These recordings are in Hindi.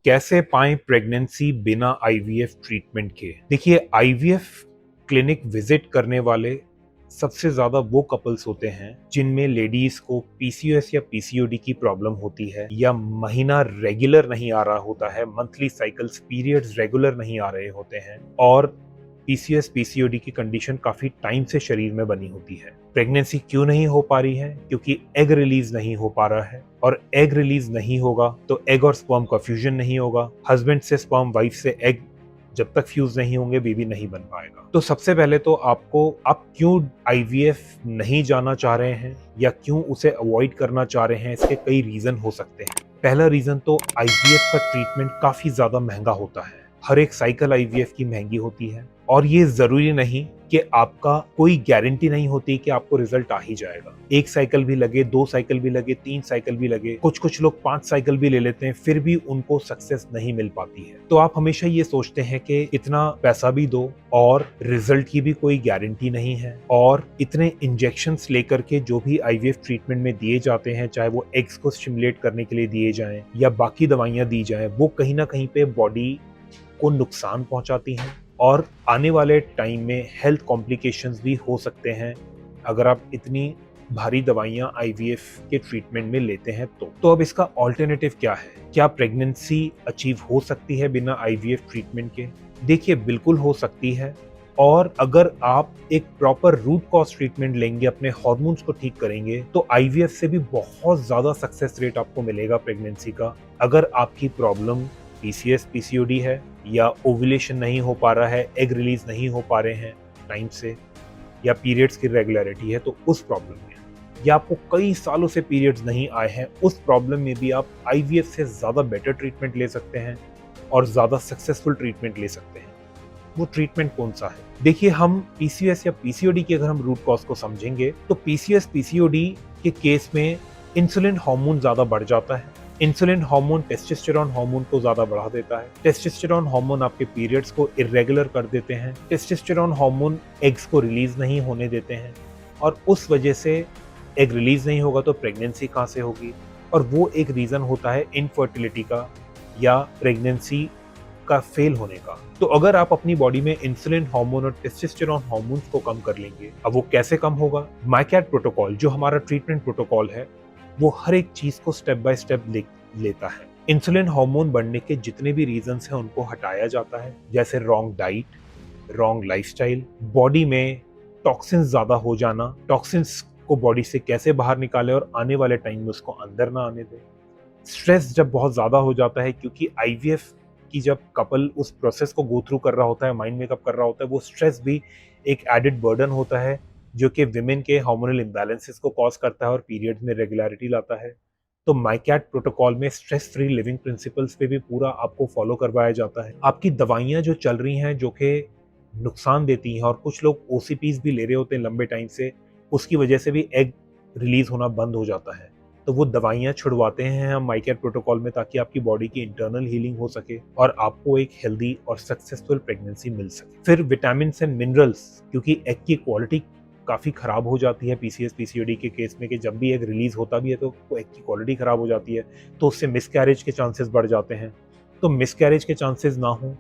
कैसे पाएं प्रेगनेंसी बिना आईवीएफ ट्रीटमेंट के? देखिए, आईवीएफ क्लिनिक विजिट करने वाले सबसे ज्यादा वो कपल्स होते हैं जिनमें लेडीज को पीसीओएस या पीसीओडी की प्रॉब्लम होती है, या महीना रेगुलर नहीं आ रहा होता है, मंथली साइकिल्स पीरियड्स रेगुलर नहीं आ रहे होते हैं, और पीसीओएस पीसीओडी की कंडीशन काफी टाइम से शरीर में बनी होती है। प्रेगनेंसी क्यों नहीं हो पा रही है? क्योंकि एग रिलीज नहीं हो पा रहा है, और एग रिलीज नहीं होगा तो एग और स्पर्म का फ्यूजन नहीं होगा। हस्बैंड से स्पर्म, वाइफ से एग जब तक फ्यूज नहीं होंगे बेबी नहीं बन पाएगा। तो सबसे पहले तो आप क्यों आईवीएफ नहीं जाना चाह रहे हैं या क्यों उसे अवॉइड करना चाह रहे हैं, इसके कई रीजन हो सकते हैं। पहला रीजन तो आईवीएफ का ट्रीटमेंट काफी ज्यादा महंगा होता है। हर एक साइकिल आईवीएफ की महंगी होती है, और ये जरूरी नहीं कि आपका कोई गारंटी नहीं होती कि आपको रिजल्ट आ ही जाएगा। एक साइकिल भी लगे, 2 साइकिल भी लगे, 3 साइकिल भी लगे, कुछ लोग 5 साइकिल भी ले लेते हैं, फिर भी उनको सक्सेस नहीं मिल पाती है। तो आप हमेशा ये सोचते हैं कि इतना पैसा भी दो और रिजल्ट की भी कोई गारंटी नहीं है, और इतने इंजेक्शंस लेकर के जो भी आईवीएफ ट्रीटमेंट में दिए जाते हैं, चाहे वो एग्स को स्टिमुलेट करने के लिए दिए जाएं या बाकी दवाइयां दी जाएं, वो कहीं ना कहीं पे बॉडी को नुकसान पहुंचाती हैं, और आने वाले टाइम में हेल्थ कॉम्प्लिकेशंस भी हो सकते हैं अगर आप इतनी भारी दवाइयां आईवीएफ के ट्रीटमेंट में लेते हैं। तो अब इसका ऑल्टरनेटिव क्या है? क्या प्रेगनेंसी अचीव हो सकती है बिना आईवीएफ ट्रीटमेंट के? देखिए, बिल्कुल हो सकती है, और अगर आप एक प्रॉपर रूट कॉज ट्रीटमेंट लेंगे, अपने हार्मोन्स को ठीक करेंगे, तो आईवीएफ से भी बहुत ज्यादा सक्सेस रेट आपको मिलेगा प्रेगनेंसी का। अगर आपकी प्रॉब्लम पीसीएस पीसीओडी है, या ओव्यूलेशन नहीं हो पा रहा है, एग रिलीज नहीं हो पा रहे हैं टाइम से, या पीरियड्स की रेगुलरिटी है, तो उस प्रॉब्लम में, या आपको कई सालों से पीरियड्स नहीं आए हैं, उस प्रॉब्लम में भी आप आईवीएफ से ज्यादा बेटर ट्रीटमेंट ले सकते हैं और ज्यादा सक्सेसफुल ट्रीटमेंट ले सकते हैं। वो ट्रीटमेंट कौन सा है? देखिए, हम पीसीओएस या पीसीओडी की अगर हम रूट कॉज को समझेंगे, तो पीसीओएस पीसीओडी के केस में इंसुलिन हार्मोन ज्यादा बढ़ जाता है। इंसुलिन हार्मोन टेस्टोस्टेरोन हार्मोन को ज्यादा बढ़ा देता है। टेस्टोस्टेरोन हार्मोन आपके पीरियड्स को इरेगुलर कर देते हैं। टेस्टोस्टेरोन हार्मोन एग्स को रिलीज नहीं होने देते हैं, और उस वजह से एग रिलीज नहीं होगा तो प्रेगनेंसी कहाँ से होगी? और वो एक रीजन होता है इनफर्टिलिटी का या प्रेगनेंसी का फेल होने का। तो अगर आप अपनी बॉडी में इंसुलिन हार्मोन और टेस्टोस्टेरोन हार्मोन्स को कम कर लेंगे, अब वो कैसे कम होगा? माइकैट प्रोटोकॉल, जो हमारा ट्रीटमेंट प्रोटोकॉल है, वो हर एक चीज को स्टेप बाय स्टेप लेता है। इंसुलिन हार्मोन बढ़ने के जितने भी रीजंस हैं उनको हटाया जाता है, जैसे wrong diet, wrong lifestyle, body में टॉक्सिन्स ज्यादा हो जाना, टॉक्सिन्स को बॉडी से कैसे बाहर निकाले और आने वाले टाइम में उसको अंदर ना आने दे। स्ट्रेस जब बहुत ज्यादा हो जाता है, क्योंकि आईवीएफ की जब कपल उस प्रोसेस को गो थ्रू कर रहा होता है, माइंड मेकअप कर रहा होता है, वो स्ट्रेस भी एक एडेड बर्डन होता है जो कि विमेन के हार्मोनल इम्बैलेंसेस को कॉज करता है और पीरियड में रेगुलरिटी लाता है। तो माइकैट प्रोटोकॉल में स्ट्रेस फ्री लिविंग प्रिंसिपल्स पे भी पूरा आपको फॉलो करवाया जाता है। आपकी दवाइयां जो चल रही हैं जो कि नुकसान देती हैं, और कुछ लोग ओसीपीज भी ले रहे होते हैं लंबे टाइम से, उसकी वजह से भी एग रिलीज होना बंद हो जाता है, तो वो दवाइयां छुड़वाते हैं हम माइकैट प्रोटोकॉल में, ताकि आपकी बॉडी की इंटरनल हीलिंग हो सके और आपको एक हेल्दी और सक्सेसफुल प्रेगनेंसी मिल सके। फिर विटामिन एंड मिनरल्स, क्योंकि एग की क्वालिटी काफ़ी ख़राब हो जाती है पीसीएस पीसीओडी के केस में, कि जब भी एग रिलीज़ होता भी है तो एग की क्वालिटी ख़राब हो जाती है, तो उससे मिसकैरेज के चांसेस बढ़ जाते हैं। तो मिसकैरेज के चांसेस ना हो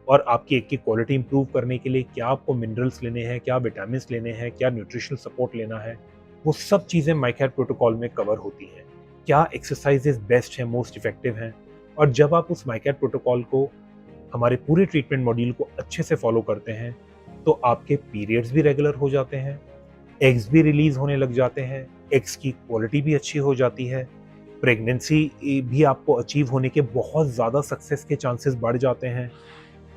और आपकी एग की क्वालिटी इंप्रूव करने के लिए क्या आपको मिनरल्स लेने हैं, क्या विटामिन लेने हैं, क्या न्यूट्रिशनल सपोर्ट लेना है, वो सब चीज़ें माइकैट प्रोटोकॉल में कवर होती हैं। क्या एक्सरसाइजेज बेस्ट हैं, मोस्ट इफेक्टिव हैं, और जब आप उस माइकैट प्रोटोकॉल को, हमारे पूरे ट्रीटमेंट मॉड्यूल को अच्छे से फॉलो करते हैं, तो आपके पीरियड्स भी रेगुलर हो जाते हैं, एग्स भी रिलीज होने लग जाते हैं, एग्स की क्वालिटी भी अच्छी हो जाती है, प्रेगनेंसी भी आपको अचीव होने के बहुत ज़्यादा सक्सेस के चांसेस बढ़ जाते हैं।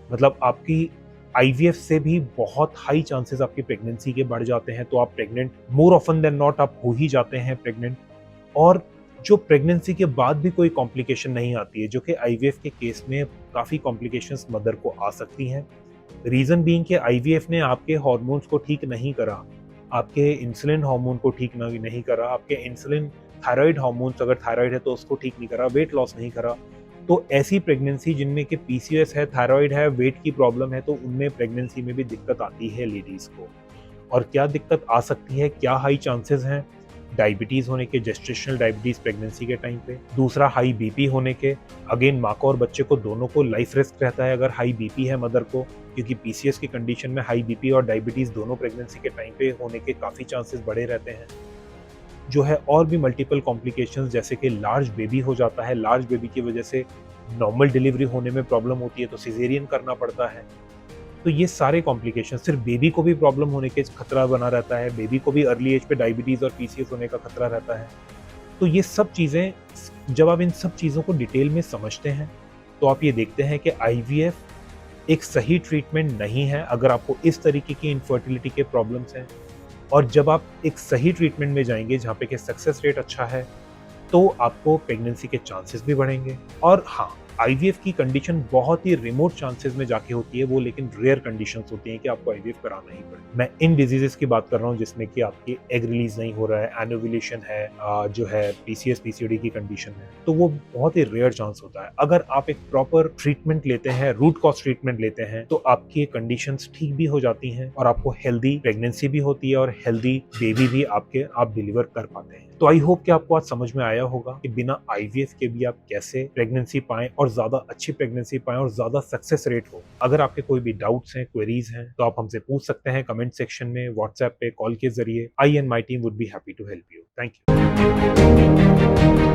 मतलब आपकी आईवीएफ से भी बहुत हाई चांसेस आपकी प्रेगनेंसी के बढ़ जाते हैं, तो आप pregnant more often than not आप हो ही जाते हैं प्रेग्नेंट। और जो प्रेगनेंसी के बाद भी कोई कॉम्प्लिकेशन नहीं आती है, जो कि आईवीएफ के केस में काफ़ी कॉम्प्लिकेशंस मदर को आ सकती हैं। रीज़न बीइंग कि आईवीएफ ने आपके हार्मोन्स को ठीक नहीं करा, आपके इंसुलिन हार्मोन को ठीक नहीं करा, आपके इंसुलिन थायराइड हार्मोन्स, अगर थायराइड है तो उसको ठीक नहीं करा, वेट लॉस नहीं करा। तो ऐसी प्रेगनेंसी जिनमें कि पीसीओएस है, थायराइड है, वेट की प्रॉब्लम है, तो उनमें प्रेगनेंसी में भी दिक्कत आती है लेडीज़ को। और क्या दिक्कत आ सकती है, क्या हाई चांसेस हैं? डायबिटीज होने के, जेस्टेशनल डायबिटीज प्रेगनेंसी के टाइम पे। दूसरा हाई बीपी होने के, अगेन माँ को और बच्चे को दोनों को लाइफ रिस्क रहता है अगर हाई बीपी है मदर को, क्योंकि पीसीएस की कंडीशन में हाई बीपी और डायबिटीज दोनों प्रेगनेंसी के टाइम पे होने के काफी चांसेस बढ़े रहते हैं। जो है और भी मल्टीपल कॉम्प्लिकेशंस, जैसे कि लार्ज बेबी हो जाता है, लार्ज बेबी की वजह से नॉर्मल डिलीवरी होने में प्रॉब्लम होती है तो सिजेरियन करना पड़ता है। तो ये सारे कॉम्प्लिकेशन, सिर्फ बेबी को भी प्रॉब्लम होने के खतरा बना रहता है, बेबी को भी अर्ली एज पे डायबिटीज और पीसीएस होने का खतरा रहता है। तो ये सब चीजें, जब आप इन सब चीजों को डिटेल में समझते हैं तो आप ये देखते हैं कि आईवीएफ एक सही ट्रीटमेंट नहीं है अगर आपको इस तरीके की इनफर्टिलिटी के प्रॉब्लम्स हैं। और जब आप एक सही ट्रीटमेंट में जाएंगे जहाँ पे कि सक्सेस रेट अच्छा है, तो आपको प्रेगनेंसी के चांसेस भी बढ़ेंगे। और हाँ, आईवीएफ की कंडीशन बहुत ही रिमोट चांसेस में जाके होती है वो, लेकिन रेयर कंडीशंस होती हैं कि आपको आईवीएफ कराना ही पड़े। मैं इन डिजीजेस की बात कर रहा हूँ जिसमें कि आपकी एग रिलीज नहीं हो रहा है, एनोवुलेशन है, जो है पीसीएस पीसीओडी की कंडीशन है, तो वो बहुत ही रेयर चांस होता है। अगर आप एक प्रॉपर ट्रीटमेंट लेते हैं, रूट कॉज ट्रीटमेंट लेते हैं, तो आपकी कंडीशंस ठीक भी हो जाती हैं और आपको हेल्दी प्रेगनेंसी भी होती है और हेल्दी बेबी भी आप डिलीवर कर पाते हैं। तो आई होप कि आपको आज समझ में आया होगा कि बिना आईवीएफ के भी आप कैसे प्रेगनेंसी पाएं और ज्यादा अच्छी प्रेगनेंसी पाएं और ज्यादा सक्सेस रेट हो। अगर आपके कोई भी डाउट्स हैं, क्वेरीज हैं, तो आप हमसे पूछ सकते हैं कमेंट सेक्शन में, व्हाट्सएप पे, कॉल के जरिए। I and my team would be happy to help you. Thank you.